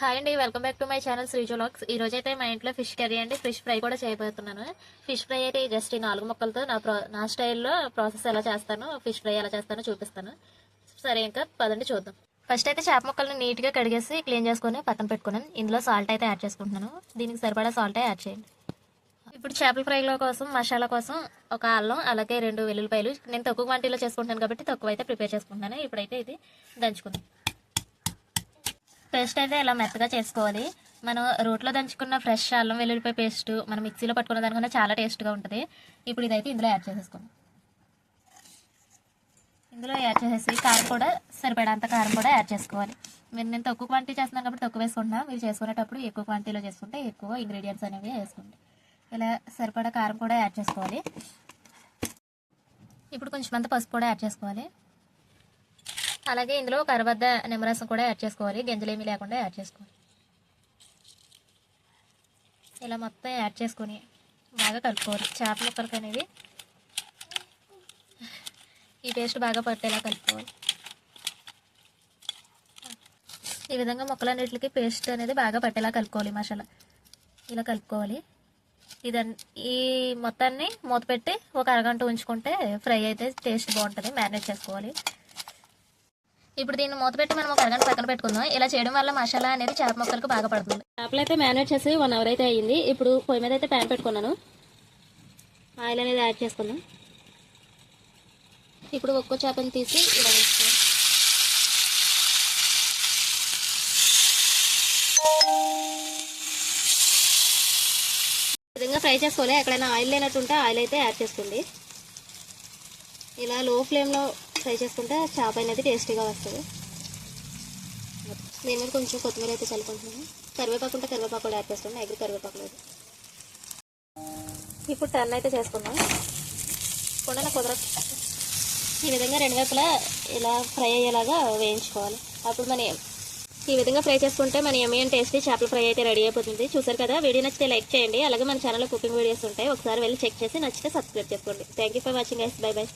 Hi అండి, welcome back to my channel Sreeju vlogs. ఈ రోజు అయితే మా ఇంట్లో ఫిష్ కర్రీ అండి, ఫిష్ ఫ్రై కూడా చేయబోతున్నాను. ఫిష్ ఫ్రై అయితే జస్ట్ ఈ 4 ముక్కలతో నా స్టైల్లో ప్రాసెస్ ఎలా చేస్తానో, ఫిష్ ఫ్రై ఎలా చేస్తానో చూపిస్తాను. సరే, ఇంకా పదండి చూద్దాం. ఫస్ట్ అయితే చేప ముక్కల్ని నీట్గా కడిగేసి క్లీన్ చేసుకొని పక్కన పెట్టుకున్నాను. ఇందులో సాల్ట్ అయితే యాడ్ చేసుకుంటున్నాను. దీనికి సరిపడా సాల్ట్ యాడ్ చేయండి. ఇప్పుడు చేపల ఫ్రైలో కోసం మసాలా కోసం ఒక అల్లం, అలాగే 2 వెల్లుల్లిపాయలు. నేను తక్కువ క్వాంటిటీలో చేసుకుంటాను కాబట్టి తక్కువ అయితే ప్రిపేర్ చేసుకుంటున్నాను. ఇప్పుడైతే ఇది దంచుకుందాం. పేస్ట్ అయితే ఇలా మెత్తగా చేసుకోవాలి. మనం రోట్లో దంచుకున్న ఫ్రెష్ అల్లం వెల్లుల్లిపాయ పేస్ట్ మనం మిక్సీలో పట్టుకున్న దానికన్నా చాలా టేస్ట్గా ఉంటుంది. ఇప్పుడు ఇదైతే ఇందులో యాడ్ చేసేసుకోండి. ఇందులో యాడ్ చేసేసి కారం కూడా సరిపడంత కారం కూడా యాడ్ చేసుకోవాలి. నేను తక్కువ క్వాంటిటీ చేస్తున్నాను కాబట్టి తక్కువ వేసుకుంటున్నా. మీరు చేసుకునేటప్పుడు ఎక్కువ క్వాంటిటీలో చేసుకుంటే ఎక్కువ ఇంగ్రీడియంట్స్ అనేవి వేసుకోండి. ఇలా సరిపడా కారం కూడా యాడ్ చేసుకోవాలి. ఇప్పుడు కొంచెం అంత పసుపు కూడా యాడ్ చేసుకోవాలి. అలాగే ఇందులో కరవద్ద నిమ్మరసం కూడా యాడ్ చేసుకోవాలి. గింజలేమీ లేకుండా యాడ్ చేసుకోవాలి. ఇలా మొత్తం యాడ్ చేసుకొని బాగా కలుపుకోవాలి. చేప ముక్కలకి అనేవి ఈ పేస్ట్ బాగా పట్టేలా కలుపుకోవాలి. ఈ విధంగా ముక్కలన్నిటికి పేస్ట్ అనేది బాగా పట్టేలా కలుపుకోవాలి. మసాలా ఇలా కలుపుకోవాలి. ఈ మొత్తాన్ని మూత పెట్టి ఒక అరగంట ఉంచుకుంటే ఫ్రై అయితే టేస్ట్ బాగుంటుంది. మ్యారినేట్ చేసుకోవాలి. ఇప్పుడు దీన్ని మూత పెట్టి మనం ఒక అరగంట పక్కన పెట్టుకుందాం. ఇలా చేయడం వల్ల మసాలా అనేది చేప ముక్కలకు బాగా పడుతుంది. చేపలు అయితే మ్యారినేట్ చేసి 1 అవర్ అయితే అయ్యింది. ఇప్పుడు పొయ్యి మీద అయితే ప్యాన్ పెట్టుకున్నాను. ఆయిల్ అనేది యాడ్ చేసుకుందాం. ఇప్పుడు ఒక్కో చేపని తీసి ఇలా వేసుకోవాలి. ఈ విధంగా ఫ్రై చేసుకోవాలి. ఎక్కడైనా ఆయిల్ లేనట్టుంటే ఆయిల్ అయితే యాడ్ చేసుకోండి. ఇలా లో ఫ్లేమ్లో ఫ్రై చేసుకుంటే చేప అనేది టేస్టీగా వస్తుంది. దీని మీద కొంచెం కొత్తిమీర అయితే చల్లుకుంటున్నాను. కరివేపాకు ఉంటే కరివేపాకు కూడా యాడ్ చేసుకోండి. ఎగురు కరివేపాకు లేదు. ఇప్పుడు టర్న్ అయితే చేసుకుందాం. కొండ కుదరదు. ఈ విధంగా 2 వైపులా ఇలా ఫ్రై అయ్యేలాగా వేయించుకోవాలి. అప్పుడు మన ఈ విధంగా ఫ్రై చేసుకుంటే మన యమ్మీ అండ్ టేస్టీ చేపల ఫ్రై అయితే రెడీ అయిపోతుంది. చూసారు కదా, వీడియో నచ్చితే లైక్ చేయండి. అలాగే మన ఛానల్లో కుకింగ్ వీడియోస్ ఉంటాయి. ఒకసారి వెళ్ళి చెక్ చేసి నచ్చితే సబ్స్క్రైబ్ చేసుకోండి. Thank you for watching guys. By by.